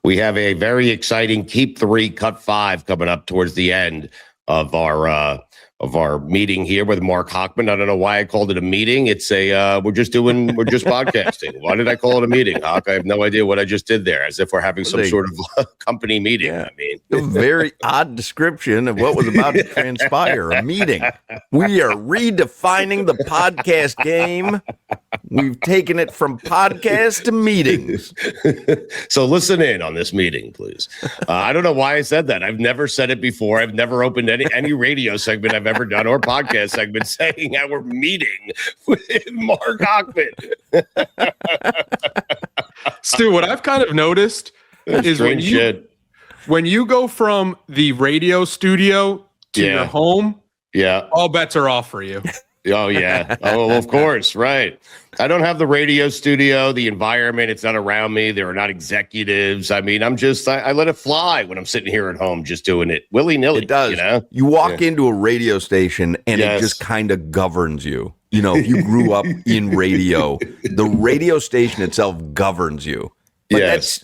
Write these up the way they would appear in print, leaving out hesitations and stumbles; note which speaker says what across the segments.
Speaker 1: We have a very exciting Keep 3, Cut 5 coming up towards the end of our meeting here with Marc Hochman. I don't know why I called it a meeting. It's we're just podcasting. Why did I call it a meeting, Hoch? I have no idea what I just did there, as if we're having some sort of company meeting. Yeah. I mean,
Speaker 2: a very odd description of what was about to transpire, a meeting. We are redefining the podcast game. We've taken it from podcasts to meetings.
Speaker 1: So listen in on this meeting, please. I don't know why I said that. I've never said it before. I've never opened any radio segment I've ever done or podcast segment saying our meeting with Marc Hochman.
Speaker 3: Stu, what I've kind of noticed is when you go from the radio studio to your home, all bets are off for you.
Speaker 1: Oh, yeah. Oh, of course. Right. I don't have the radio studio, the environment. It's not around me. There are not executives. I mean, I let it fly when I'm sitting here at home, just doing it willy-nilly.
Speaker 2: It does.
Speaker 1: You know?
Speaker 2: You walk into a radio station and it just kind of governs you. You know, if you grew up in radio, the radio station itself governs you. But that's,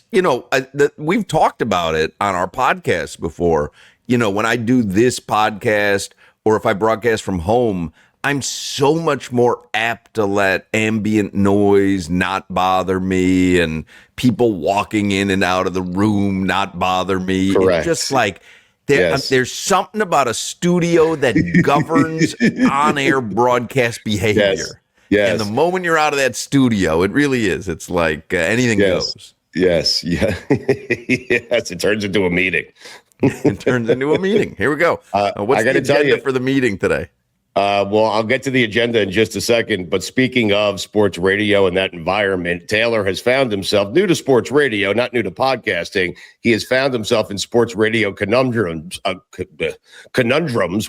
Speaker 2: we've talked about it on our podcast before. You know, when I do this podcast or if I broadcast from home, I'm so much more apt to let ambient noise not bother me and people walking in and out of the room not bother me.
Speaker 1: Correct.
Speaker 2: It's just like there's something about a studio that governs on-air broadcast behavior.
Speaker 1: Yes.
Speaker 2: And the moment you're out of that studio, it really is. It's like anything goes.
Speaker 1: Yes. Yeah. Yes. It turns into a meeting.
Speaker 2: It turns into a meeting. Here we go. What's the agenda for the meeting today?
Speaker 1: Well, I'll get to the agenda in just a second. But speaking of sports radio and that environment, Taylor has found himself new to sports radio, not new to podcasting. He has found himself in sports radio conundrums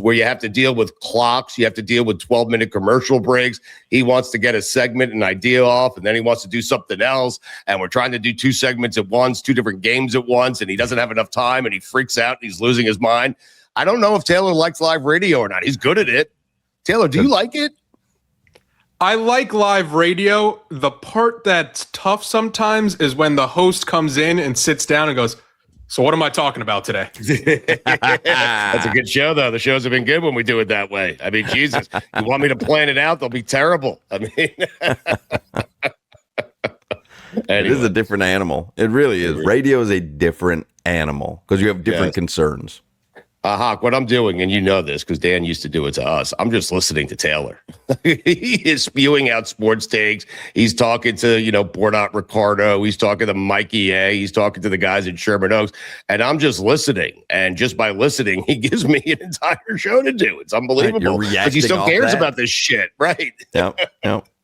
Speaker 1: where you have to deal with clocks. You have to deal with 12-minute commercial breaks. He wants to get a segment, an idea off, and then he wants to do something else. And we're trying to do two segments at once, two different games at once, and he doesn't have enough time, and he freaks out, and he's losing his mind. I don't know if Taylor likes live radio or not. He's good at it. Taylor, do you like it?
Speaker 3: I like live radio. The part that's tough sometimes is when the host comes in and sits down and goes, "So what am I talking about today?"
Speaker 1: That's a good show, though. The shows have been good when we do it that way. I mean, Jesus, you want me to plan it out? They'll be terrible. I mean,
Speaker 2: It is a different animal. It really is. Radio is a different animal because you have different concerns.
Speaker 1: Hoch, what I'm doing, and you know this because Dan used to do it to us, I'm just listening to Taylor. He is spewing out sports takes. He's talking to, Bordat Ricardo. He's talking to Mikey A. He's talking to the guys at Sherman Oaks. And I'm just listening. And just by listening, he gives me an entire show to do. It's unbelievable. Because he still cares about this shit, right?
Speaker 2: Yep.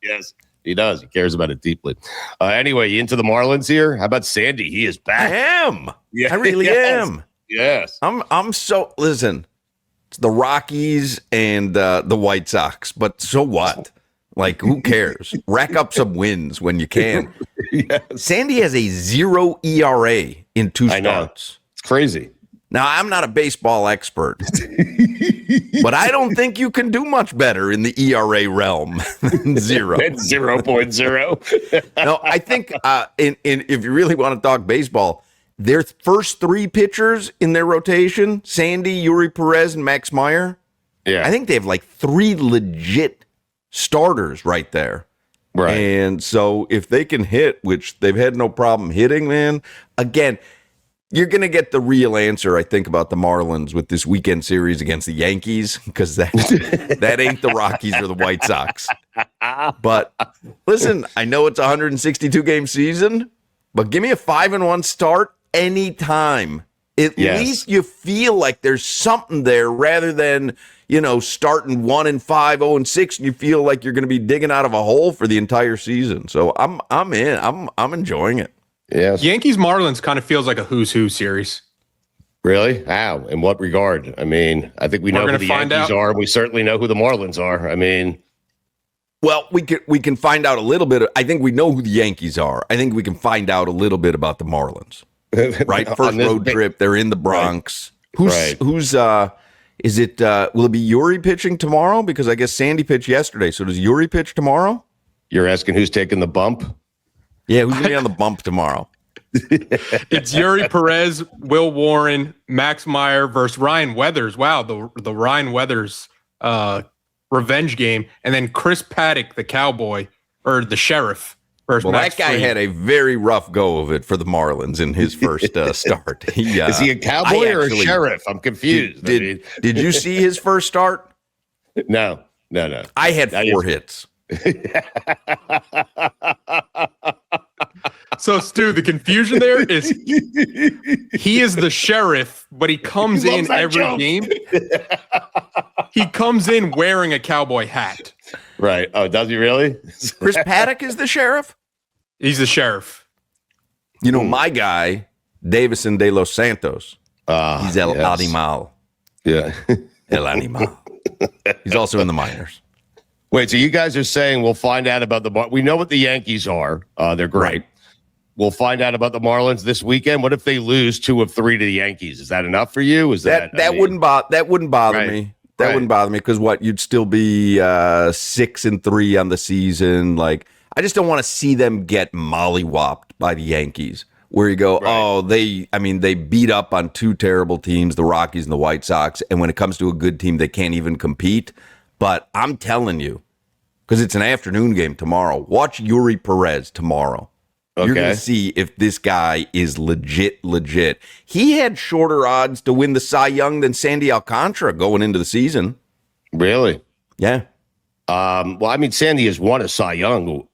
Speaker 1: Yes, he does. He cares about it deeply. Anyway, you into the Marlins here? How about Sandy? He is back.
Speaker 2: I am. Yeah, I really am.
Speaker 1: Yes.
Speaker 2: I'm so listen, it's the Rockies and the White Sox, but so what? Like, who cares? Rack up some wins when you can. Yes. Sandy has a 0 ERA in 2 starts. I know.
Speaker 1: It's crazy.
Speaker 2: Now, I'm not a baseball expert, but I don't think you can do much better in the ERA realm than 0.
Speaker 1: It's 0.0.
Speaker 2: No, I think if you really want to talk baseball, their first 3 pitchers in their rotation, Sandy, Yuri Perez, and Max Meyer, I think they have like 3 legit starters right there.
Speaker 1: Right.
Speaker 2: And so if they can hit, which they've had no problem hitting, man, again, you're going to get the real answer, I think, about the Marlins with this weekend series against the Yankees, because that ain't the Rockies or the White Sox. But listen, I know it's a 162-game season, but give me a 5-1 start anytime. At least you feel like there's something there rather than, starting 1-5, 0-6, and you feel like you're going to be digging out of a hole for the entire season. So I'm in. I'm enjoying it.
Speaker 1: Yes.
Speaker 3: Yankees Marlins kind of feels like a who's who series.
Speaker 1: Really? How? In what regard? I mean, I think we know who the Yankees are. We certainly know who the Marlins are. I mean,
Speaker 2: well, we can find out a little bit. I think we know who the Yankees are. I think we can find out a little bit about the Marlins. Right? First road trip. They're in the Bronx. Right. Who's is it will it be Yuri pitching tomorrow? Because I guess Sandy pitched yesterday. So does Yuri pitch tomorrow?
Speaker 1: You're asking who's taking the bump?
Speaker 2: Yeah, who's going to be on the bump tomorrow?
Speaker 3: It's Yuri Perez, Will Warren, Max Meyer versus Ryan Weathers. Wow, the Ryan Weathers revenge game. And then Chris Paddock, the Cowboy, or the Sheriff.
Speaker 2: Well, Max that guy Fried. Had a very rough go of it for the Marlins in his first start.
Speaker 1: Is he a Cowboy or a Sheriff? I'm confused.
Speaker 2: Did you see his first start?
Speaker 1: No.
Speaker 2: I had 4 hits.
Speaker 3: So, Stu, the confusion there is he is the Sheriff, but he comes in every game. He comes in wearing a cowboy hat.
Speaker 1: Right. Oh, does he really?
Speaker 2: Chris Paddock is the Sheriff?
Speaker 3: He's the Sheriff.
Speaker 2: You know, my guy, Davison de los Santos, he's El Animal.
Speaker 1: Yeah.
Speaker 2: El Animal. He's also in the minors.
Speaker 1: Wait, so you guys are saying we'll find out about we know what the Yankees are. They're great. Right. We'll find out about the Marlins this weekend. What if they lose 2 of 3 to the Yankees? Is that enough for you? Is that
Speaker 2: wouldn't bother me. That wouldn't bother me because you'd still be 6-3 on the season. Like, I just don't want to see them get mollywopped by the Yankees. Where you go, they beat up on 2 terrible teams, the Rockies and the White Sox, and when it comes to a good team, they can't even compete. But I'm telling you, because it's an afternoon game tomorrow, watch Yuri Perez tomorrow. Okay. You're going to see if this guy is legit. He had shorter odds to win the Cy Young than Sandy Alcantara going into the season.
Speaker 1: Really?
Speaker 2: Yeah.
Speaker 1: Well, I mean, Sandy has won a Cy Young,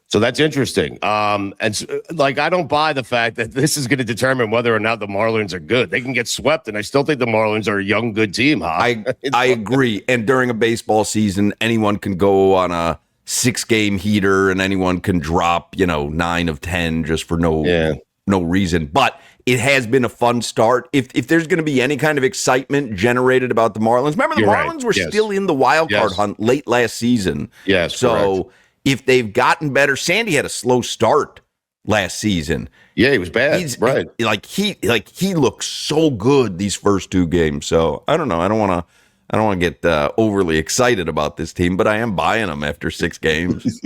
Speaker 1: so that's interesting. And I don't buy the fact that this is going to determine whether or not the Marlins are good. They can get swept, and I still think the Marlins are a young, good team. Huh?
Speaker 2: I agree. And during a baseball season, anyone can go on a 6-game heater, and anyone can drop, 9 of 10 just for no reason. But it has been a fun start. If there's going to be any kind of excitement generated about the Marlins, remember the Marlins were still in the wild card hunt late last season.
Speaker 1: Yes,
Speaker 2: so. Correct. If they've gotten better, Sandy had a slow start last season.
Speaker 1: Yeah, he was bad.
Speaker 2: He looks so good these first 2 games. So I don't know. I don't want to get overly excited about this team, but I am buying them after 6 games.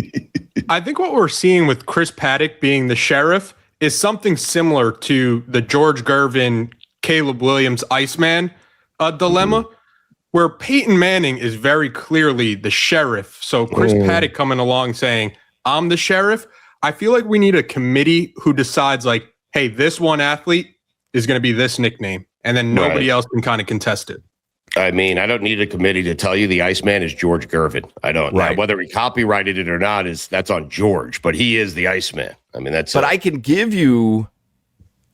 Speaker 3: I think what we're seeing with Chris Paddock being the Sheriff is something similar to the George Gervin, Caleb Williams, Iceman dilemma. Mm-hmm. Where Peyton Manning is very clearly the Sheriff. So Chris Paddock coming along saying, I'm the Sheriff. I feel like we need a committee who decides hey, this one athlete is going to be this nickname. And then nobody else can kind of contest it.
Speaker 1: I mean, I don't need a committee to tell you the Iceman is George Gervin. I don't. Right. Now, whether he copyrighted it or not that's on George, but he is the Iceman. I mean, that's.
Speaker 2: But I can give you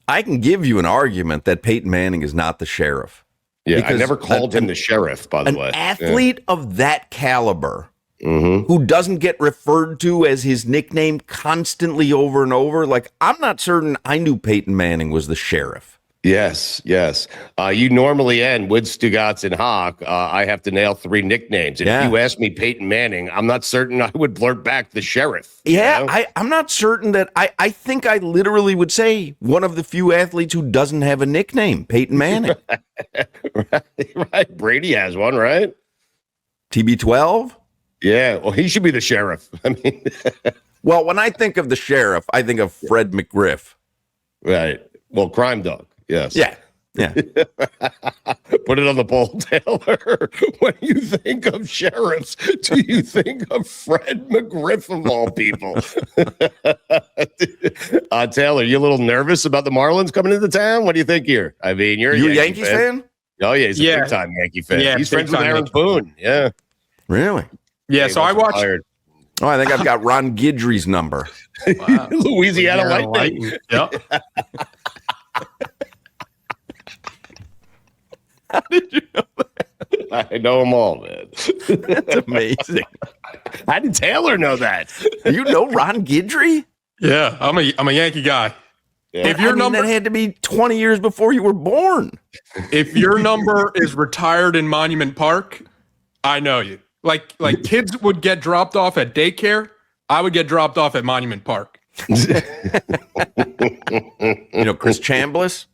Speaker 2: an argument that Peyton Manning is not the Sheriff.
Speaker 1: Yeah, I never called him the Sheriff, by the way.
Speaker 2: An athlete of that caliber who doesn't get referred to as his nickname constantly over and over. I'm not certain I knew Peyton Manning was the Sheriff.
Speaker 1: Yes. You normally end with Stugotz and Hoch. I have to nail 3 nicknames. And if you ask me Peyton Manning, I'm not certain I would blurt back the Sheriff.
Speaker 2: Yeah, I'm not certain that I think I literally would say one of the few athletes who doesn't have a nickname, Peyton Manning.
Speaker 1: Right. Brady has one, right?
Speaker 2: TB12?
Speaker 1: Yeah, well, he should be the Sheriff. I mean,
Speaker 2: well, when I think of the Sheriff, I think of Fred McGriff.
Speaker 1: Right. Well, Crime Dog. Yes.
Speaker 2: Yeah.
Speaker 1: Put it on the poll, Taylor. When you think of sheriffs, do you think of Fred McGriff of all people? Taylor, you a little nervous about the Marlins coming into town? What do you think here? I mean, you're a
Speaker 2: Yankees fan?
Speaker 1: Oh, yeah. He's a big-time Yankee fan. Yeah, he's friends with Aaron Boone. Yeah.
Speaker 2: Really?
Speaker 3: Yeah, so I watched...
Speaker 2: Oh, I think I've got Ron Guidry's number.
Speaker 1: Wow. Louisiana Lightning.
Speaker 3: Yep.
Speaker 2: How did you know that?
Speaker 1: I know them all, man.
Speaker 2: That's amazing.
Speaker 1: How did Taylor know that?
Speaker 2: You know Ron Guidry?
Speaker 3: Yeah, I'm a Yankee guy.
Speaker 2: Yeah. If your number that had to be 20 years before you were born.
Speaker 3: If your number is retired in Monument Park, I know you. Like kids would get dropped off at daycare, I would get dropped off at Monument Park.
Speaker 2: You know Chris Chambliss?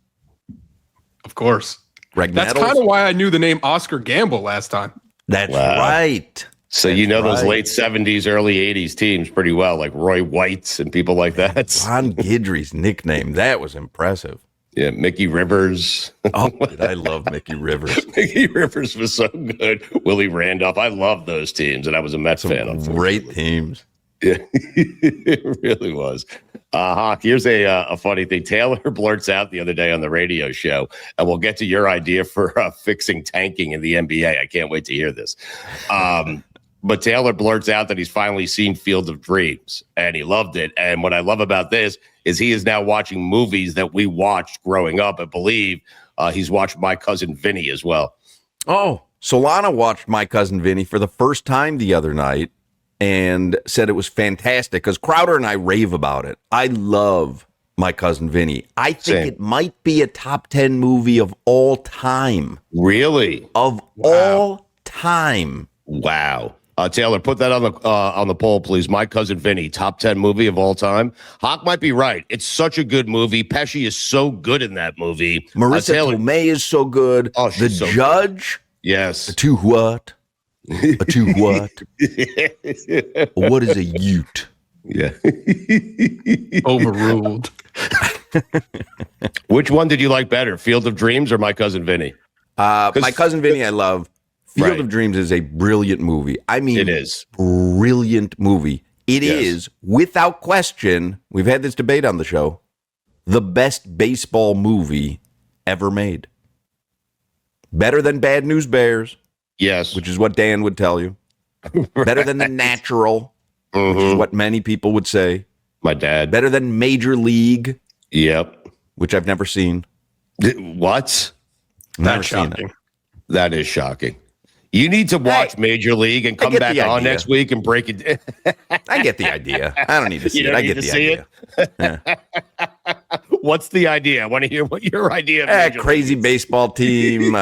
Speaker 3: Of course.
Speaker 2: Greg
Speaker 3: That's
Speaker 2: Nettles?
Speaker 3: kind of why I knew the name Oscar Gamble last time.
Speaker 2: That's right.
Speaker 1: So
Speaker 2: That's
Speaker 1: you know those
Speaker 2: right.
Speaker 1: late 70s, early 80s teams pretty well, like Roy White's and people like that.
Speaker 2: Ron Guidry's nickname. That was impressive.
Speaker 1: Yeah, Mickey Rivers.
Speaker 2: Oh, did I love Mickey Rivers.
Speaker 1: Mickey Rivers was so good. Willie Randolph. I love those teams, and I was a Mets fan.
Speaker 2: Great teams.
Speaker 1: Yeah, it really was. Hoch, here's a funny thing. Taylor blurts out the other day on the radio show, and we'll get to your idea for fixing tanking in the NBA. I can't wait to hear this. But Taylor blurts out that he's finally seen Field of Dreams, and he loved it. And what I love about this is he is now watching movies that we watched growing up. I believe he's watched My Cousin Vinny as well.
Speaker 2: Oh, Solana watched My Cousin Vinny for the first time the other night and said it was fantastic because Crowder and I rave about it. I love My Cousin Vinny. I think
Speaker 1: Same.
Speaker 2: it might be a top 10 movie of all time.
Speaker 1: Really?
Speaker 2: Of all time.
Speaker 1: Wow. Taylor, put that on the poll, please. My Cousin Vinny, top 10 movie of all time. Hoch might be right. It's such a good movie. Pesci is so good in that movie.
Speaker 2: Marissa Tomei is so good.
Speaker 1: Oh,
Speaker 2: the
Speaker 1: she's so
Speaker 2: Judge.
Speaker 1: Good. Yes.
Speaker 2: A two what? A two what? What is a ute?
Speaker 1: Yeah.
Speaker 3: Overruled.
Speaker 1: Which one did you like better, Field of Dreams or My Cousin Vinny?
Speaker 2: My Cousin Vinny, I love. Field
Speaker 1: Right.
Speaker 2: of Dreams is a brilliant movie. I mean,
Speaker 1: It is.
Speaker 2: Brilliant movie. It
Speaker 1: Yes.
Speaker 2: is, without question, we've had this debate on the show, the best baseball movie ever made. Better than Bad News Bears,
Speaker 1: Yes.
Speaker 2: which is what Dan would tell you. Better than The Natural, which is what many people would say.
Speaker 1: My dad.
Speaker 2: Better than Major League,
Speaker 1: Yep.
Speaker 2: which I've never seen.
Speaker 1: What?
Speaker 2: Never
Speaker 3: That's
Speaker 2: seen
Speaker 3: shocking.
Speaker 2: it.
Speaker 1: That is shocking. You need to watch Major League and come
Speaker 2: get
Speaker 1: back
Speaker 2: the
Speaker 1: on
Speaker 2: idea.
Speaker 1: next week and break it.
Speaker 2: I get the idea. I don't need to see
Speaker 1: You
Speaker 2: it.
Speaker 1: don't
Speaker 2: I
Speaker 1: need
Speaker 2: get
Speaker 1: to
Speaker 2: the
Speaker 1: see
Speaker 2: idea.
Speaker 1: What's the idea? I want to hear what your idea of Major
Speaker 2: Crazy
Speaker 1: League
Speaker 2: baseball team,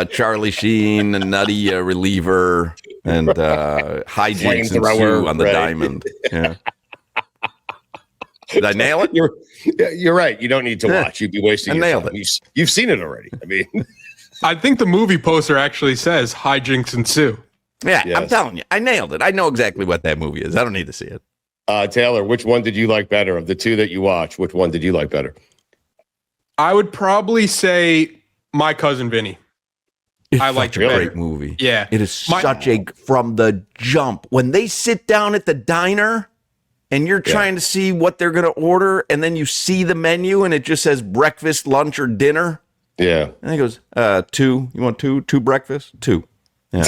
Speaker 2: Charlie Sheen, a nutty reliever, and hijinks
Speaker 1: Flamethrower,
Speaker 2: ensue on the
Speaker 1: right.
Speaker 2: diamond. Yeah. Did I nail it?
Speaker 1: You're right. You don't need to watch. You'd be wasting
Speaker 2: I
Speaker 1: your
Speaker 2: nailed
Speaker 1: time.
Speaker 2: it.
Speaker 1: You've seen it already. I mean,
Speaker 3: I think the movie poster actually says hijinks ensue.
Speaker 2: Yeah, I'm
Speaker 1: Yes.
Speaker 2: telling you. I nailed it. I know exactly what that movie is. I don't need to see it.
Speaker 1: Taylor, which one did you like better of the two that you watched? Which one did you like better?
Speaker 3: I would probably say My Cousin Vinny.
Speaker 2: It's
Speaker 3: I like
Speaker 2: such a
Speaker 3: it
Speaker 2: great
Speaker 3: better.
Speaker 2: movie.
Speaker 3: Yeah.
Speaker 2: It is such a, from the jump. When they sit down at the diner and you're trying to see what they're going to order, and then you see the menu and it just says breakfast, lunch, or dinner.
Speaker 1: Yeah.
Speaker 2: And he goes, two. You want two? Two breakfast? Two. Yeah.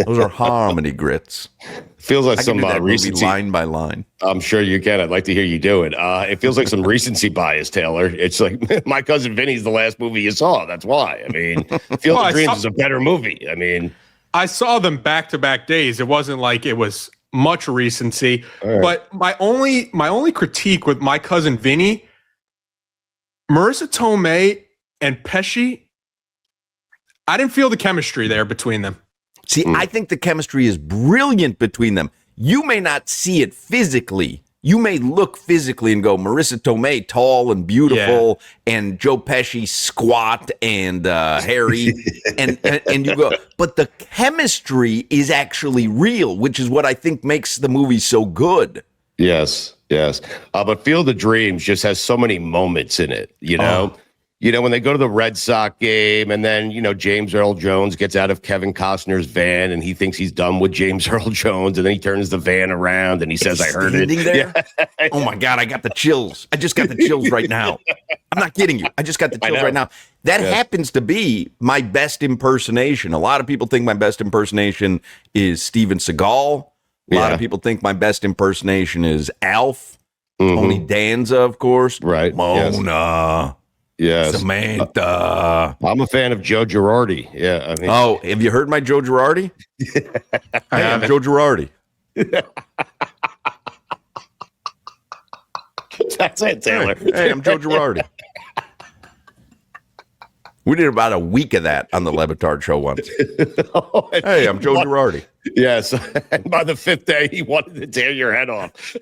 Speaker 2: Those are harmony grits.
Speaker 1: Feels like
Speaker 2: I can
Speaker 1: some
Speaker 2: do that movie
Speaker 1: recency.
Speaker 2: line by line.
Speaker 1: I'm sure you can. I'd like to hear you do it. It feels like some recency bias, Taylor. It's like My Cousin Vinny's the last movie you saw. That's why. I mean, Field
Speaker 3: Well,
Speaker 1: of Dreams is a better movie. I mean,
Speaker 3: I saw them back-to-back days. It wasn't like it was much recency.
Speaker 1: right.
Speaker 3: But my only critique with My Cousin Vinny, Marissa Tomei and Pesci, I didn't feel the chemistry there between them.
Speaker 2: See, I think the chemistry is brilliant between them. You may not see it physically. You may look physically and go, Marissa Tomei, tall and beautiful, and Joe Pesci, squat and hairy, and you go, but the chemistry is actually real, which is what I think makes the movie so good.
Speaker 1: yes. But Field of Dreams just has so many moments in it, you know? You know, when they go to the Red Sox game and then, you know, James Earl Jones gets out of Kevin Costner's van and he thinks he's done with James Earl Jones. And then he turns the van around and he says, I heard it.
Speaker 2: There? Yeah. Oh, my God, I got the chills. I just got the chills right now. I'm not kidding you. I just got the chills
Speaker 1: know.
Speaker 2: right now. That happens to be my best impersonation. A lot of people think my best impersonation is Steven Seagal. A lot of people think my best impersonation is Alf. Tony Danza, of course.
Speaker 1: Right.
Speaker 2: Mona.
Speaker 1: Yes.
Speaker 2: Samantha.
Speaker 1: I'm a fan of Joe Girardi. Yeah. I mean,
Speaker 2: Oh, have you heard my Joe Girardi? Hey, I'm Joe Girardi.
Speaker 1: that's it, Taylor.
Speaker 2: Hey, I'm Joe Girardi. We did about a week of that on the Levitard show once. Hey, I'm Joe Girardi.
Speaker 1: Yes. And by the fifth day, he wanted to tear your head off.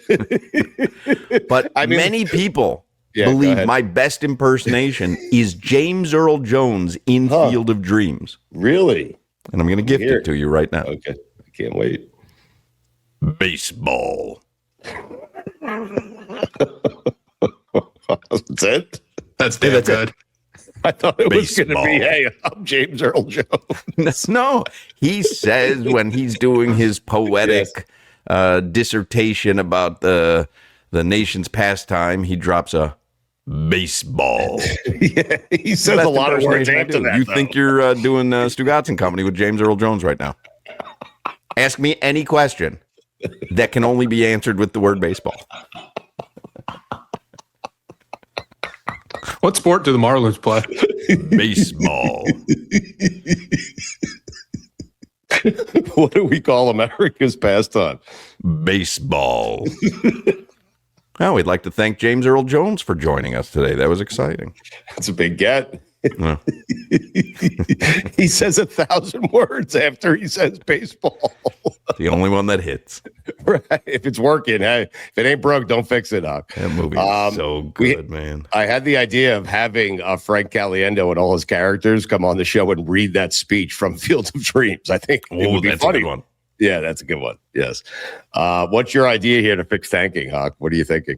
Speaker 2: But
Speaker 1: I mean-
Speaker 2: many people
Speaker 1: Yeah, go
Speaker 2: believe
Speaker 1: ahead.
Speaker 2: my best impersonation is James Earl Jones in Field of Dreams.
Speaker 1: Really?
Speaker 2: And I'm going to gift
Speaker 1: Here.
Speaker 2: it to you right now.
Speaker 1: Okay. I can't wait.
Speaker 2: Baseball.
Speaker 1: That's it?
Speaker 3: That's damn good.
Speaker 1: I thought it was going to
Speaker 2: Baseball.
Speaker 1: be, hey, I'm James Earl Jones.
Speaker 2: No, he says when he's doing his poetic dissertation about the nation's pastime, he drops a baseball.
Speaker 1: Yeah, he says a lot of words after that.
Speaker 2: You think you're doing Stugotz and Company with James Earl Jones right now? Ask me any question that can only be answered with the word baseball.
Speaker 3: What sport do the Marlins play?
Speaker 2: Baseball.
Speaker 1: What do we call America's pastime?
Speaker 2: Baseball. Well, we'd like to thank James Earl Jones for joining us today. That was exciting.
Speaker 1: That's a big get.
Speaker 2: Yeah.
Speaker 1: He says 1,000 words after he says baseball.
Speaker 2: The only one that hits.
Speaker 1: Right. If it's working, hey, if it ain't broke, don't fix it, Doc.
Speaker 2: That movie is so good, man.
Speaker 1: I had the idea of having Frank Caliendo and all his characters come on the show and read that speech from Field of Dreams. I think it would be
Speaker 2: that's
Speaker 1: funny.
Speaker 2: a good one.
Speaker 1: Yeah, that's a good one. Yes. What's your idea here to fix tanking, Hawk? What are you thinking?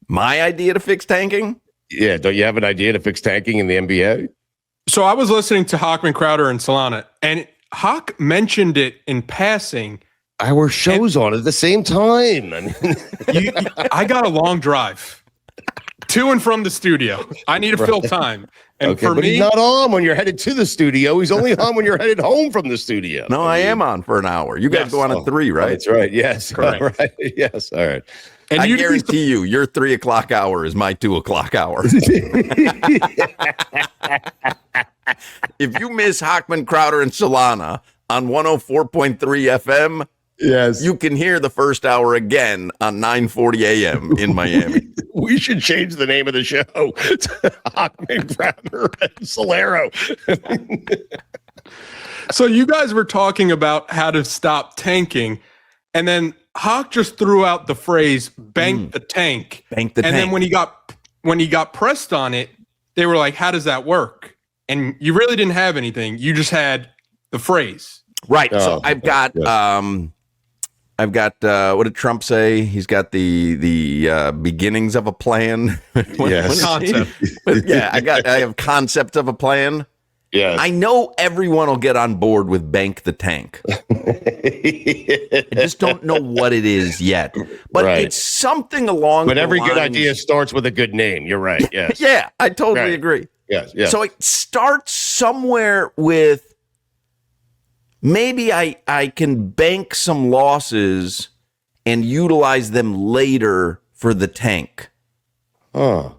Speaker 2: My idea to fix tanking?
Speaker 1: Yeah, don't you have an idea to fix tanking in the NBA?
Speaker 3: So I was listening to Hochman, Crowder, and Solana, and Hawk mentioned it in passing.
Speaker 1: Our shows on at the same time. I mean,
Speaker 3: I got a long drive to and from the studio. I need to fill time. And
Speaker 1: okay,
Speaker 3: for
Speaker 1: but
Speaker 3: me,
Speaker 1: he's not on when you're headed to the studio. He's only on when you're headed home from the studio.
Speaker 2: No, I am on for an hour. You guys
Speaker 3: Yes.
Speaker 2: go on at 3, right?
Speaker 1: That's right. Yes.
Speaker 3: Correct.
Speaker 1: All right. Yes. All right.
Speaker 3: and
Speaker 2: I
Speaker 3: you'd be
Speaker 2: guarantee you, your 3 o'clock hour is my 2 o'clock hour. If you miss Hochman, Crowder, and Solana on 104.3 FM,
Speaker 1: Yes.
Speaker 2: you can hear the first hour again on 9:40 a.m. in Miami.
Speaker 1: We should change the name of the show to Hochman, Crowder, and Solero.
Speaker 3: So you guys were talking about how to stop tanking, and then Hawk just threw out the phrase "bank the tank."
Speaker 2: Bank the
Speaker 3: and
Speaker 2: tank.
Speaker 3: then when he got pressed on it, they were like, "How does that work?" And you really didn't have anything. You just had the phrase.
Speaker 2: Right. So
Speaker 1: Oh,
Speaker 2: I've got what did Trump say? He's got the beginnings of a plan.
Speaker 1: Yes.
Speaker 3: Concept.
Speaker 2: Yeah, I have concepts of a plan.
Speaker 1: Yes.
Speaker 2: I know everyone will get on board with bank the tank. I just don't know what it is yet. But
Speaker 1: Right.
Speaker 2: it's something along
Speaker 1: But every
Speaker 2: the
Speaker 1: good
Speaker 2: lines-
Speaker 1: idea starts with a good name. You're right. Yes.
Speaker 2: Yeah, I totally
Speaker 1: Right.
Speaker 2: agree.
Speaker 1: Yes. Yes.
Speaker 2: So it starts somewhere with maybe I can bank some losses and utilize them later for the tank.
Speaker 1: Huh.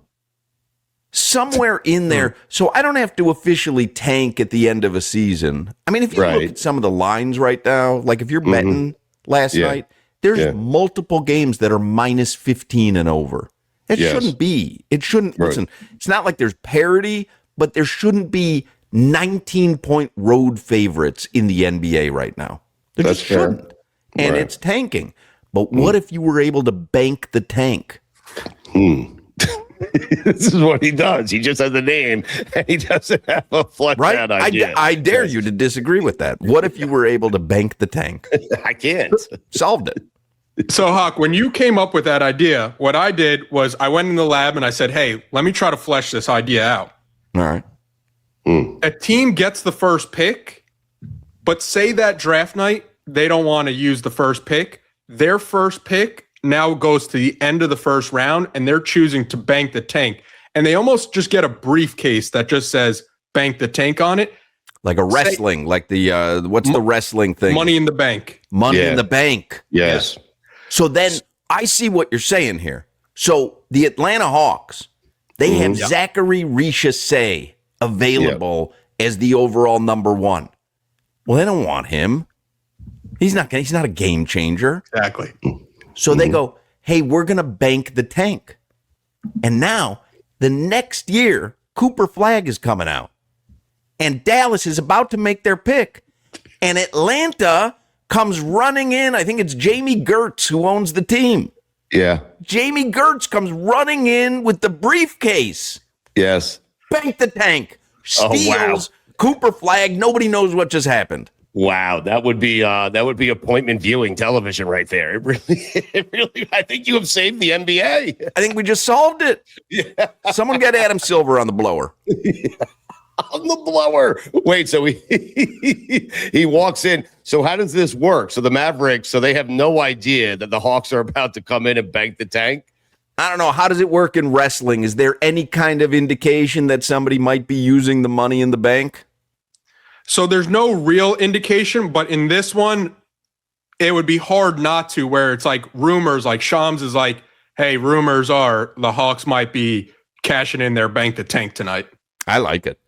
Speaker 2: Somewhere in there. So I don't have to officially tank at the end of a season. I mean, if you look
Speaker 1: Right.
Speaker 2: at some of the lines right now, like if you're betting last
Speaker 1: Yeah.
Speaker 2: night, there's
Speaker 1: Yeah.
Speaker 2: multiple games that are minus 15 and over. It
Speaker 1: Yes.
Speaker 2: shouldn't be. It shouldn't.
Speaker 1: Right.
Speaker 2: Listen, it's not like there's parity, but there shouldn't be 19-point road favorites in the NBA right now. There
Speaker 1: That's
Speaker 2: just
Speaker 1: fair.
Speaker 2: shouldn't. And
Speaker 1: Right.
Speaker 2: it's tanking. But what if you were able to bank the tank?
Speaker 1: This is what he does. He just has a name and he doesn't have a fleshed
Speaker 2: Right?
Speaker 1: out idea.
Speaker 2: I dare you to disagree with that. What if you were able to bank the tank?
Speaker 1: I can't.
Speaker 2: Solved it.
Speaker 3: So Hawk, when you came up with that idea, what I did was I went in the lab and I said, "Hey, let me try to flesh this idea out."
Speaker 2: All right.
Speaker 3: A team gets the first pick, but say that draft night they don't want to use the first pick. Their first pick now goes to the end of the first round, and they're choosing to bank the tank. And they almost just get a briefcase that just says "bank the tank" on it.
Speaker 2: Like a wrestling, like the what's the wrestling thing?
Speaker 3: Money in the bank.
Speaker 2: Money
Speaker 1: Yeah.
Speaker 2: in the bank.
Speaker 1: Yes.
Speaker 2: So then I see what you're saying here. So the Atlanta Hawks, they have Zachary Richesay available as the overall number 1. Well, they don't want him. He's not a game changer.
Speaker 3: Exactly.
Speaker 2: So they go, hey, we're going to bank the tank. And now the next year, Cooper Flagg is coming out. And Dallas is about to make their pick. And Atlanta comes running in. I think it's Jamie Gertz who owns the team.
Speaker 1: Yeah.
Speaker 2: Jamie Gertz comes running in with the briefcase.
Speaker 1: Yes.
Speaker 2: Bank the tank.
Speaker 1: Oh, wow.
Speaker 2: Steals Cooper Flagg. Nobody knows what just happened.
Speaker 1: Wow, that would be appointment viewing television right there. It really. I think you have saved the NBA.
Speaker 2: I think we just solved it.
Speaker 1: Yeah.
Speaker 2: Someone get Adam Silver on the blower.
Speaker 1: On the blower. Wait, so he walks in. So how does this work? So the Mavericks, so they have no idea that the Hawks are about to come in and bank the tank?
Speaker 2: I don't know. How does it work in wrestling? Is there any kind of indication that somebody might be using the money in the bank?
Speaker 3: So there's no real indication, but in this one, it would be hard not to, where it's like rumors, like Shams is like, hey, rumors are the Hawks might be cashing in their bank the tank tonight.
Speaker 2: I like it.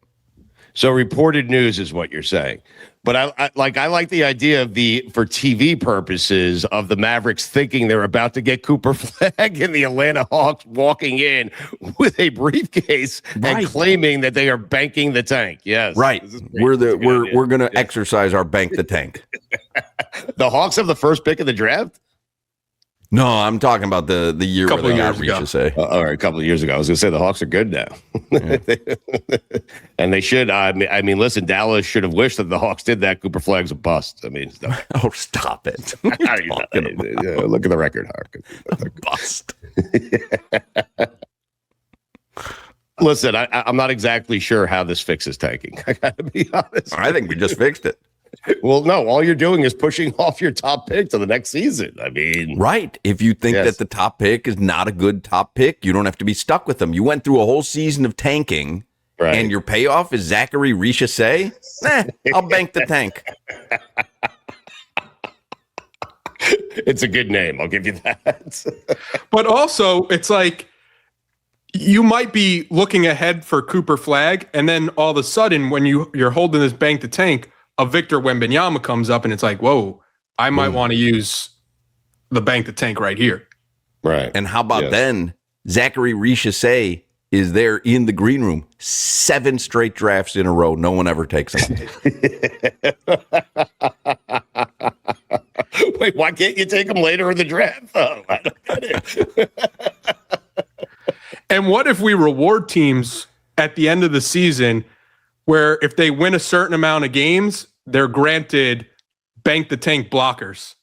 Speaker 1: So reported news is what you're saying. But I like the idea of for TV purposes of the Mavericks thinking they're about to get Cooper Flag and the Atlanta Hawks walking in with a briefcase and claiming that they are banking the tank. Yes.
Speaker 2: Right. We're going to exercise our bank the tank.
Speaker 1: The Hawks have the first pick of the draft?
Speaker 2: No, I'm talking about the year
Speaker 3: couple of years ago.
Speaker 1: All right, a couple of years ago. I was going to say the Hawks are good now. Yeah. And they should. I mean, listen, Dallas should have wished that the Hawks did that. Cooper Flag's a bust. I mean,
Speaker 2: oh, stop it.
Speaker 1: Look at the record, Hark.
Speaker 2: Bust.
Speaker 1: Listen, I'm not exactly sure how this fixes tanking. I got to be honest.
Speaker 2: I think we just fixed it.
Speaker 1: Well, no, all you're doing is pushing off your top pick to the next season. I mean,
Speaker 2: right. If you think that the top pick is not a good top pick, you don't have to be stuck with them. You went through a whole season of tanking, and your payoff is Zachary Richesay. I'll bank the tank.
Speaker 1: It's a good name. I'll give you that.
Speaker 3: But also, it's like you might be looking ahead for Cooper Flag, and then all of a sudden, when you're holding this bank the tank, a Victor Wembanyama comes up and it's like, whoa, I might want to use the bank the tank right here.
Speaker 1: Right.
Speaker 2: And how about then Zachary Richesay is there in the green room 7 straight drafts in a row. No one ever takes him.
Speaker 1: Wait, why can't you take him later in the draft? Oh, I don't get it.
Speaker 3: And what if we reward teams at the end of the season where if they win a certain amount of games, they're granted bank the tank blockers?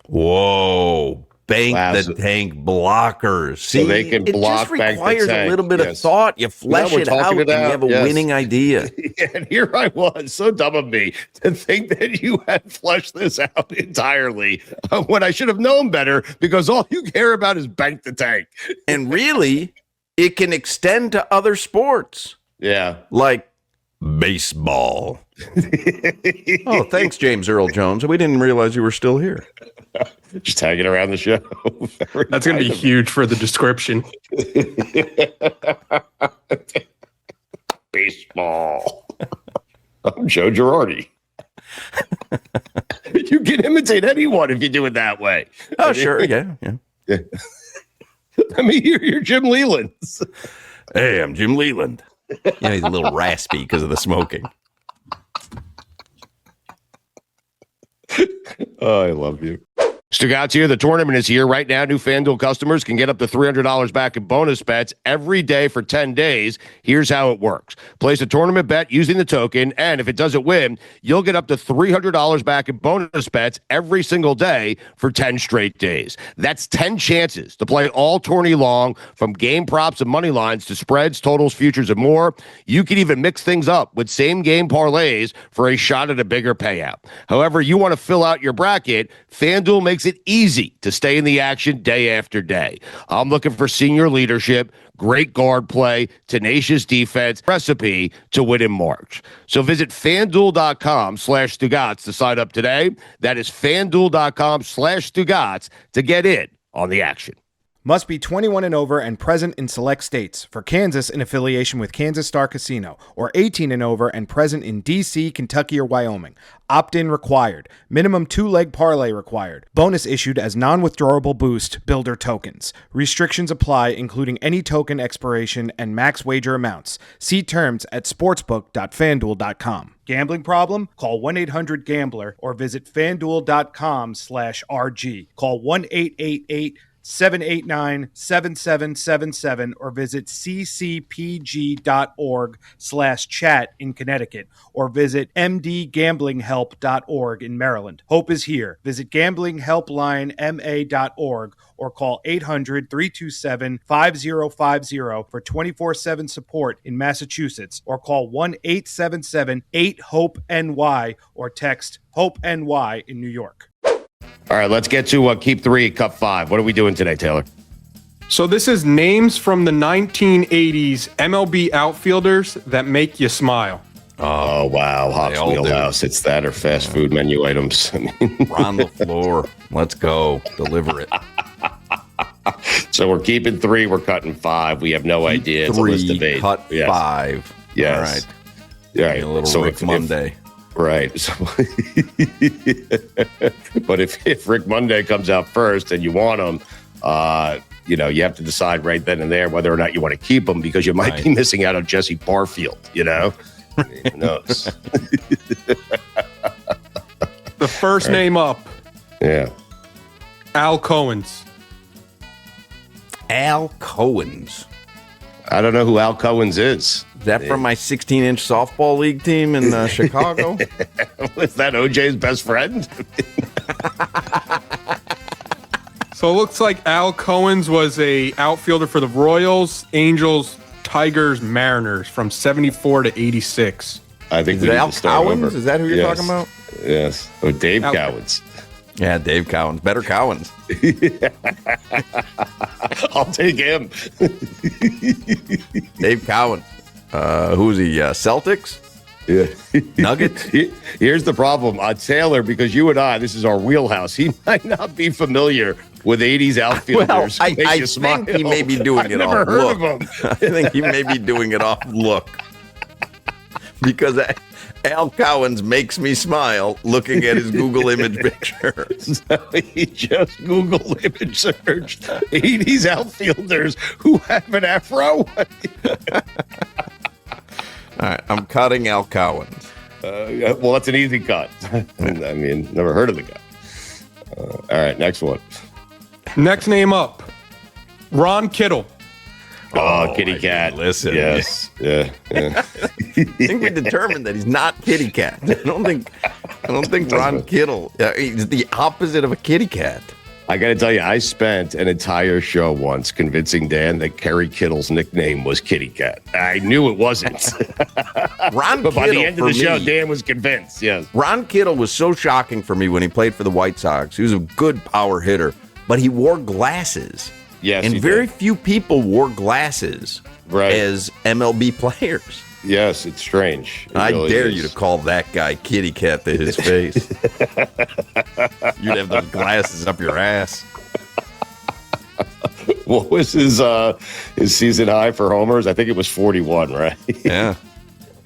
Speaker 2: Whoa. Bank the tank blockers. See,
Speaker 1: so they can block
Speaker 2: it just requires a little bit of thought. You flesh it out and you have a winning idea.
Speaker 1: And here I was, so dumb of me to think that you had fleshed this out entirely when I should have known better, because all you care about is bank the tank.
Speaker 2: And really, it can extend to other sports.
Speaker 1: Yeah.
Speaker 2: Like baseball. Oh, thanks, James Earl Jones. We didn't realize you were still here.
Speaker 1: Just tagging around the show.
Speaker 3: That's going to be huge for the description.
Speaker 1: Baseball. I'm Joe Girardi. You can imitate anyone if you do it that way.
Speaker 2: Oh, sure. Yeah.
Speaker 1: I mean, you're Jim Leland.
Speaker 2: Hey, I'm Jim Leland. Yeah, he's a little raspy because of the smoking.
Speaker 1: Oh, I love you. Stugotz here. The tournament is here right now. New FanDuel customers can get up to $300 back in bonus bets every day for 10 days. Here's how it works. Place a tournament bet using the token, and if it doesn't win, you'll get up to $300 back in bonus bets every single day for 10 straight days. That's 10 chances to play all tourney long, from game props and money lines to spreads, totals, futures, and more. You can even mix things up with same-game parlays for a shot at a bigger payout. However you want to fill out your bracket, FanDuel makes it easy to stay in the action day after day. I'm looking for senior leadership, great guard play, tenacious defense, recipe to win in March. So visit FanDuel.com/Stugotz to sign up today. That is FanDuel.com/Stugotz to get in on the action.
Speaker 4: Must be 21 and over and present in select states. For Kansas, in affiliation with Kansas Star Casino, or 18 and over and present in D.C., Kentucky, or Wyoming. Opt-in required. Minimum 2-leg parlay required. Bonus issued as non-withdrawable boost builder tokens. Restrictions apply, including any token expiration and max wager amounts. See terms at sportsbook.fanduel.com. Gambling problem? Call 1-800-GAMBLER or visit fanduel.com/RG. Call 1-888 888-789-7777 or visit ccpg.org/chat in Connecticut or visit mdgamblinghelp.org in Maryland. Hope is here. Visit gamblinghelplinema.org or call 800-327-5050 for 24/7 support in Massachusetts or call 1-877-8-HOPE-NY or text HOPE-NY in New York.
Speaker 1: All right, let's get to Keep 3, Cup 5. What are we doing today, Taylor?
Speaker 3: So this is names from the 1980s MLB outfielders that make you smile.
Speaker 1: Oh, wow. Hoch's Wheelhouse. It's that or fast food menu items. I mean,
Speaker 2: On the floor. Let's go. Deliver it.
Speaker 1: So we're keeping 3. We're cutting 5. We have no idea. It's a list of 8.
Speaker 2: Cut 5.
Speaker 1: Yes.
Speaker 2: All right.
Speaker 1: All right.
Speaker 2: A little
Speaker 1: So
Speaker 2: Rick Monday.
Speaker 1: Right. So, but if Rick Monday comes out first and you want him, you have to decide right then and there whether or not you want to keep him because you might be missing out on Jesse Barfield, Who knows?
Speaker 3: The first name up,
Speaker 1: Yeah.
Speaker 3: Al Cohen's.
Speaker 2: Al Cohen's.
Speaker 1: I don't know who Al Cohen's is.
Speaker 2: Is that from my 16-inch softball league team in Chicago?
Speaker 1: Was that OJ's best friend?
Speaker 3: So it looks like Al Cohen's was a outfielder for the Royals, Angels, Tigers, Mariners from 74 to 86.
Speaker 1: I think
Speaker 2: Is
Speaker 1: we
Speaker 2: it
Speaker 1: need
Speaker 2: Al
Speaker 1: to start
Speaker 2: Cowens?
Speaker 1: over.
Speaker 2: Is that who you're talking about?
Speaker 1: Yes. Oh, Dave
Speaker 3: Al-
Speaker 1: Cowens.
Speaker 2: Yeah, Dave Cowens. Better Cowens.
Speaker 1: I'll take him.
Speaker 2: Dave Cowens. Who's he? Celtics?
Speaker 1: Yeah.
Speaker 2: Nuggets?
Speaker 1: Here's the problem. Taylor, because you and I, this is our wheelhouse. He might not be familiar with 80s outfielders.
Speaker 2: Well,
Speaker 1: who make
Speaker 2: I
Speaker 1: you
Speaker 2: think he
Speaker 1: smile.
Speaker 2: may be doing
Speaker 1: I've
Speaker 2: it
Speaker 1: never
Speaker 2: off
Speaker 1: heard
Speaker 2: look.
Speaker 1: of him.
Speaker 2: I think he may be doing it off look. Because Al Cowens makes me smile looking at his Google image picture.
Speaker 1: So he just Google image searched 80s outfielders who have an afro.
Speaker 2: All right, I'm cutting Al Cowens.
Speaker 1: Well, that's an easy cut. I mean, never heard of the guy. All right, next one.
Speaker 3: Next name up, Ron Kittle.
Speaker 1: Oh, Kitty Cat.
Speaker 2: listen.
Speaker 1: Yes. Yeah.
Speaker 2: I think we determined that he's not kitty cat. I don't think Ron Kittle. He's the opposite of a kitty cat.
Speaker 1: I got to tell you, I spent an entire show once convincing Dan that Kerry Kittle's nickname was Kitty Cat. I knew it wasn't.
Speaker 2: Ron
Speaker 1: But by
Speaker 2: Kittle,
Speaker 1: the end of
Speaker 2: for
Speaker 1: the show,
Speaker 2: me,
Speaker 1: Dan was convinced. Yes.
Speaker 2: Ron Kittle was so shocking for me when he played for the White Sox. He was a good power hitter, but he wore glasses.
Speaker 1: Yes.
Speaker 2: And
Speaker 1: he
Speaker 2: very
Speaker 1: did.
Speaker 2: few people wore glasses
Speaker 1: Right.
Speaker 2: as MLB players.
Speaker 1: Yes, it's strange. It
Speaker 2: I
Speaker 1: really
Speaker 2: dare
Speaker 1: is.
Speaker 2: you to call that guy kitty cat to his face. You'd have those glasses up your ass.
Speaker 1: What was his season high for homers? I think it was 41, right?
Speaker 2: Yeah.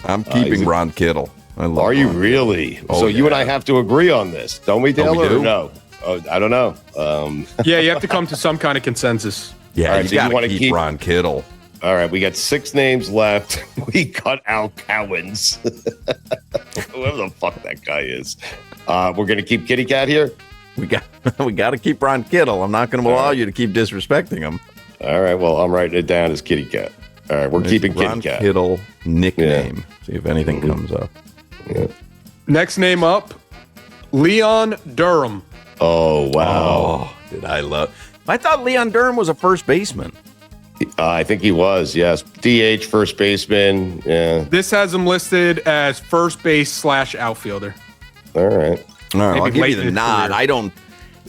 Speaker 2: I'm keeping Ron Kittle. I love
Speaker 1: Are you
Speaker 2: Ron
Speaker 1: really?
Speaker 2: Oh,
Speaker 1: So you and I
Speaker 2: yeah.
Speaker 1: have to agree on this, don't we, Taylor?
Speaker 2: do?
Speaker 1: Or no? Oh, I don't know.
Speaker 3: Yeah, you have to come to some kind of consensus.
Speaker 2: Yeah,
Speaker 1: All right,
Speaker 2: you
Speaker 1: so you
Speaker 2: got to
Speaker 1: wanna
Speaker 2: keep
Speaker 1: keep-
Speaker 2: Ron Kittle.
Speaker 1: All right, we got 6 names left. We cut Al Cowens. Whoever the fuck that guy is. We're going to keep Kitty Cat here?
Speaker 2: We got to keep Ron Kittle. I'm not going to allow you to keep disrespecting him.
Speaker 1: All right, well, I'm writing it down as Kitty Cat. All right, we're keeping
Speaker 2: Ron
Speaker 1: Kitty Cat.
Speaker 2: Kittle nickname. See if anything comes up.
Speaker 3: Next name up, Leon Durham.
Speaker 1: Oh, wow.
Speaker 2: Oh, I thought Leon Durham was a first baseman.
Speaker 1: I think he was, yes. DH, first baseman. Yeah.
Speaker 3: This has him listed as first base / outfielder.
Speaker 1: All right.
Speaker 2: All right,
Speaker 3: Maybe
Speaker 2: I'll give
Speaker 3: late
Speaker 2: you
Speaker 3: in
Speaker 2: the
Speaker 3: his
Speaker 2: nod.
Speaker 3: career.
Speaker 2: I don't.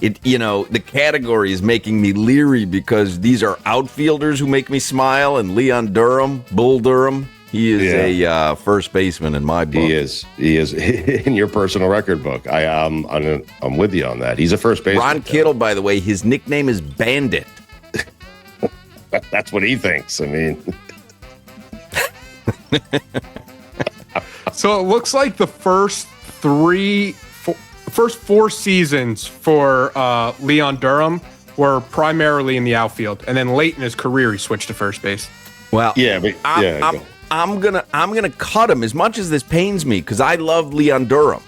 Speaker 2: The category is making me leery because these are outfielders who make me smile, and Leon Durham, Bull Durham, he is a first baseman in my book.
Speaker 1: He is in your personal record book. I'm with you on that. He's a first baseman.
Speaker 2: Ron Kittle, by the way, his nickname is Bandit.
Speaker 1: That's what he thinks. I mean,
Speaker 3: So it looks like the first 4 seasons for Leon Durham were primarily in the outfield, and then late in his career he switched to first base.
Speaker 2: Well,
Speaker 1: yeah, but
Speaker 2: I'm gonna cut him as much as this pains me because I love Leon Durham.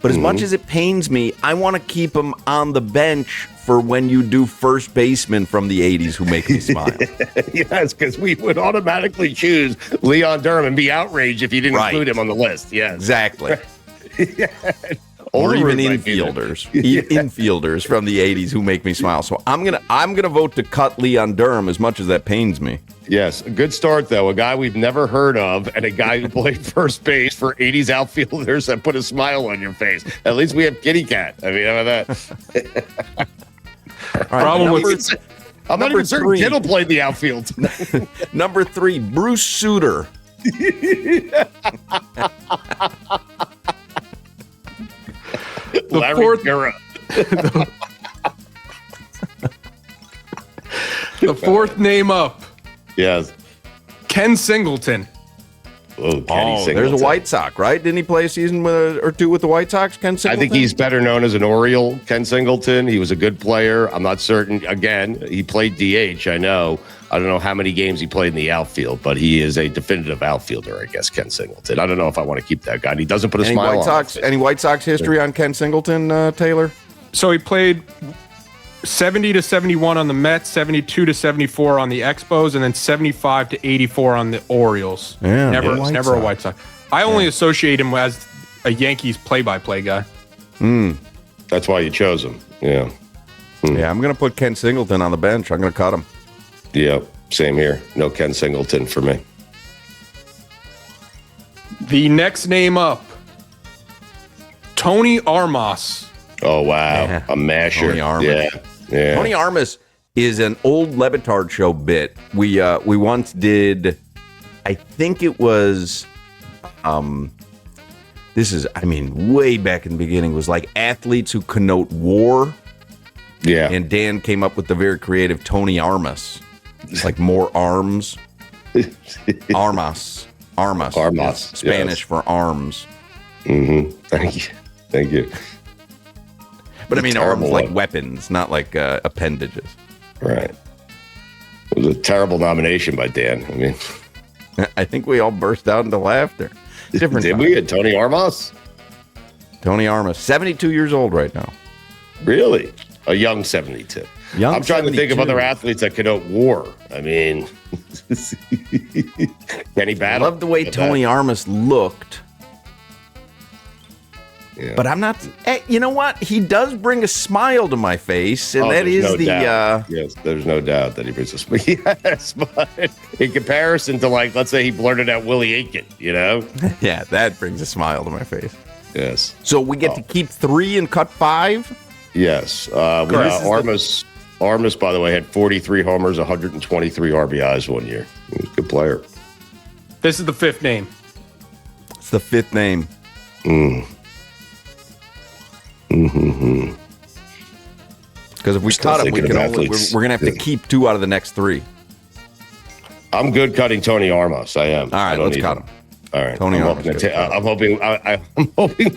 Speaker 2: But as much as it pains me, I want to keep him on the bench for when you do first baseman from the 80s who make me smile.
Speaker 1: Yes, because we would automatically choose Leon Durham and be outraged if you didn't include him on the list. Yes.
Speaker 2: Exactly.
Speaker 1: Yeah.
Speaker 2: Or even infielders. Infielders from the 80s who make me smile. So I'm gonna vote to cut Leon Durham as much as that pains me.
Speaker 1: Yes, a good start, though. A guy we've never heard of and a guy who played first base for 80s outfielders that put a smile on your face. At least we have Kitty Cat. I mean, how about that?
Speaker 3: Problem with
Speaker 1: I'm not even certain Kittle played the outfield.
Speaker 2: Number 3, Bruce Sutter.
Speaker 3: The fourth name up,
Speaker 1: Yes.
Speaker 3: Ken Singleton.
Speaker 1: Oh, Kenny Singleton.
Speaker 2: There's a White Sox, right? Didn't he play a season or two with the White Sox, Ken Singleton?
Speaker 1: I think he's better known as an Oriole, Ken Singleton. He was a good player. I'm not certain. Again, he played DH, I know. I don't know how many games he played in the outfield, but he is a definitive outfielder, I guess, Ken Singleton. I don't know if I want to keep that guy. And he doesn't put a smile on.
Speaker 2: Any White Sox history on Ken Singleton, Taylor?
Speaker 3: So he played 70 to 71 on the Mets, 72 to 74 on the Expos, and then 75 to 84 on the Orioles.
Speaker 2: Yeah,
Speaker 3: never a White Sox. I only associate him as a Yankees play-by-play guy.
Speaker 1: That's why you chose him. Yeah.
Speaker 2: Yeah, I'm going to put Ken Singleton on the bench. I'm going to cut him.
Speaker 1: Yeah, same here. No Ken Singleton for me.
Speaker 3: The next name up, Tony Armas.
Speaker 1: Oh, wow.
Speaker 2: Yeah.
Speaker 1: A masher.
Speaker 2: Tony Armas.
Speaker 1: Yeah.
Speaker 2: Tony Armas is an old Levitard show bit. We once did, I think it was, this is, way back in the beginning, was like athletes who connote war.
Speaker 1: Yeah.
Speaker 2: And Dan came up with the very creative Tony Armas. It's like more arms. Armas. Spanish for arms.
Speaker 1: Thank you.
Speaker 2: But arms like weapons, not like appendages.
Speaker 1: Right. It was a terrible nomination by Dan.
Speaker 2: I think we all burst out into laughter. Different
Speaker 1: did
Speaker 2: time.
Speaker 1: we? Tony Armas?
Speaker 2: Tony Armas, 72 years old right now.
Speaker 1: Really? A young 72. I'm trying to think of other athletes that connote war. Kenny Battle.
Speaker 2: I love the way Tony Armas looked. Yeah. But I'm not. You know what? He does bring a smile to my face, and that is
Speaker 1: yes, there's no doubt that he brings a smile. Yes, but in comparison to, like, let's say he blurted out Willie Aiken,
Speaker 2: Yeah, that brings a smile to my face.
Speaker 1: Yes.
Speaker 2: So we get to keep 3 and cut 5.
Speaker 1: Yes. Armas, by the way, had 43 homers, 123 RBIs one year. He was a good player.
Speaker 3: This is the fifth name.
Speaker 2: It's the fifth name. Because if we cut him, we're gonna have to keep 2 out of the next 3.
Speaker 1: I'm good cutting Tony Armas. I am.
Speaker 2: All right, let's cut him.
Speaker 1: All right,
Speaker 2: Tony Armas.
Speaker 1: I'm hoping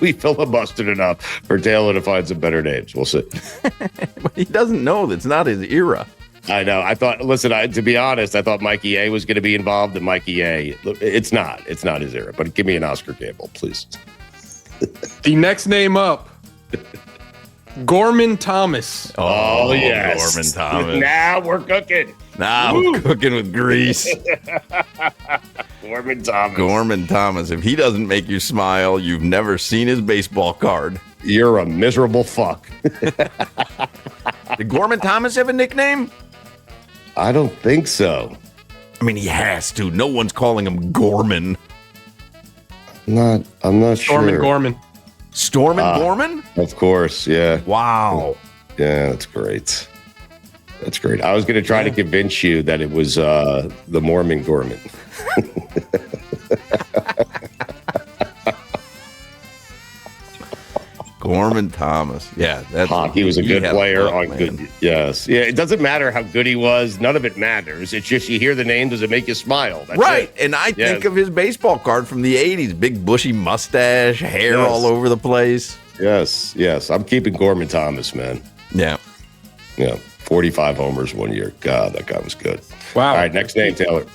Speaker 1: we filibustered enough for Taylor to find some better names. We'll see.
Speaker 2: He doesn't know that's not his era.
Speaker 1: I know. I thought. Listen, to be honest, I thought Mikey A was going to be involved, and Mikey A. It's not. It's not his era. But give me an Oscar Gamble, please.
Speaker 3: The next name up, Gorman Thomas.
Speaker 1: Oh yes,
Speaker 2: Gorman Thomas.
Speaker 1: Now we're cooking.
Speaker 2: We're cooking with grease.
Speaker 1: Gorman Thomas.
Speaker 2: Gorman Thomas. If he doesn't make you smile, you've never seen his baseball card.
Speaker 1: You're a miserable fuck.
Speaker 2: Did Gorman Thomas have a nickname?
Speaker 1: I don't think so.
Speaker 2: He has to. No one's calling him Gorman.
Speaker 1: I'm not sure.
Speaker 3: Gorman.
Speaker 2: Storm and Gorman?
Speaker 1: Of course, yeah.
Speaker 2: Wow.
Speaker 1: Yeah, that's great. That's great. I was going to try to convince you that it was the Mormon Gorman.
Speaker 2: Gorman Thomas. Yeah,
Speaker 1: he was a good player on good. Yes. Yeah, it doesn't matter how good he was. None of it matters. It's just you hear the name, does it make you smile? That's
Speaker 2: right.
Speaker 1: it.
Speaker 2: And I think of his baseball card from the 80s. Big bushy mustache, hair all over the place.
Speaker 1: Yes. I'm keeping Gorman Thomas, man.
Speaker 2: Yeah.
Speaker 1: 45 homers one year. God, that guy was good.
Speaker 3: Wow.
Speaker 1: All right, next name, Taylor.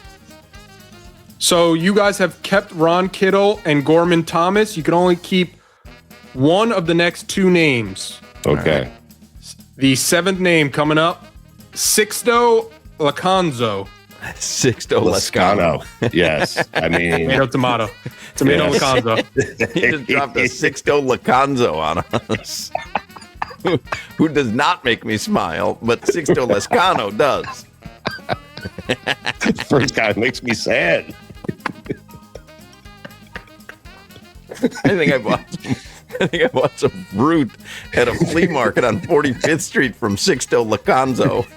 Speaker 3: So you guys have kept Ron Kittle and Gorman Thomas. You can only keep one of the next two names.
Speaker 1: Okay.
Speaker 3: The seventh name coming up, Sixto Lockenzo.
Speaker 2: Sixto Lascano.
Speaker 1: Yes. I mean,
Speaker 3: Tomato. Tomato
Speaker 1: Yes.
Speaker 3: Lockenzo.
Speaker 2: He just dropped a Sixto Lacanzo on us. Who does not make me smile, but Sixto Lascano does.
Speaker 1: first guy makes me sad.
Speaker 2: I think I bought some fruit at a flea market on 45th Street from Sixto Lacanzo.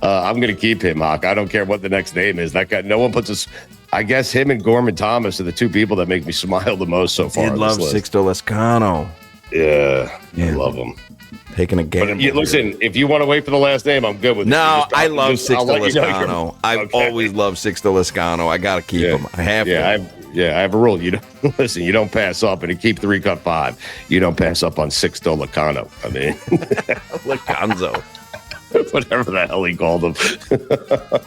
Speaker 1: I'm going to keep him, Hoch. I don't care what the next name is. That guy, no one puts us. I guess him and Gorman Thomas are the two people that make me smile the most so far.
Speaker 2: I love Sixto Lascano.
Speaker 1: Yeah, I love him.
Speaker 2: Taking a gamble.
Speaker 1: But listen, if you want to wait for the last name, I'm good with it.
Speaker 2: No, I love Sixto
Speaker 1: I'll let you know
Speaker 2: Lascano. I've always loved Sixto Lascano. I got to keep him. I have to.
Speaker 1: I have a rule. You don't listen. You don't pass up, and you keep 3 cut 5. You don't pass up on Sixto Locano. I mean,
Speaker 2: Lacanzo.
Speaker 1: whatever the hell he called him.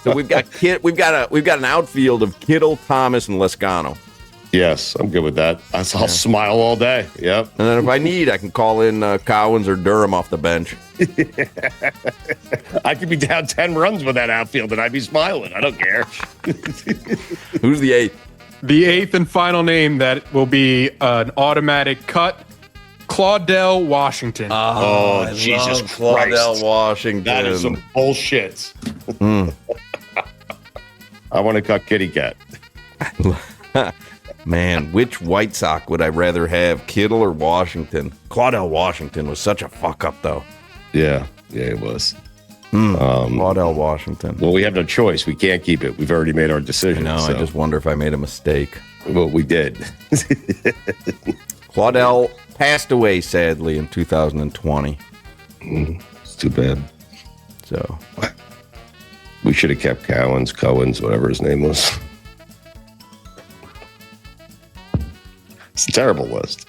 Speaker 2: So we've got an outfield of Kittle, Thomas, and Lascano.
Speaker 1: Yes, I'm good with that. I'll smile all day. Yep.
Speaker 2: And then if I need, I can call in Cowens or Durham off the bench.
Speaker 1: I could be down 10 runs with that outfield, and I'd be smiling. I don't care.
Speaker 2: Who's the 8th?
Speaker 3: The eighth and final name that will be an automatic cut, Claudell Washington.
Speaker 1: Oh, Jesus Christ.
Speaker 2: Claudell Washington.
Speaker 1: That is some bullshit. I want to cut Kitty Cat.
Speaker 2: Man, which White Sox would I rather have, Kittle or Washington? Claudell Washington was such a fuck up, though.
Speaker 1: Yeah, it was.
Speaker 2: Claudell Washington.
Speaker 1: Well, we have no choice. We can't keep it. We've already made our decision.
Speaker 2: No, I just wonder if I made a mistake.
Speaker 1: Well, we did.
Speaker 2: Claudell passed away, sadly, in 2020.
Speaker 1: It's too bad.
Speaker 2: So
Speaker 1: we should have kept Cowens, whatever his name was. It's a terrible list.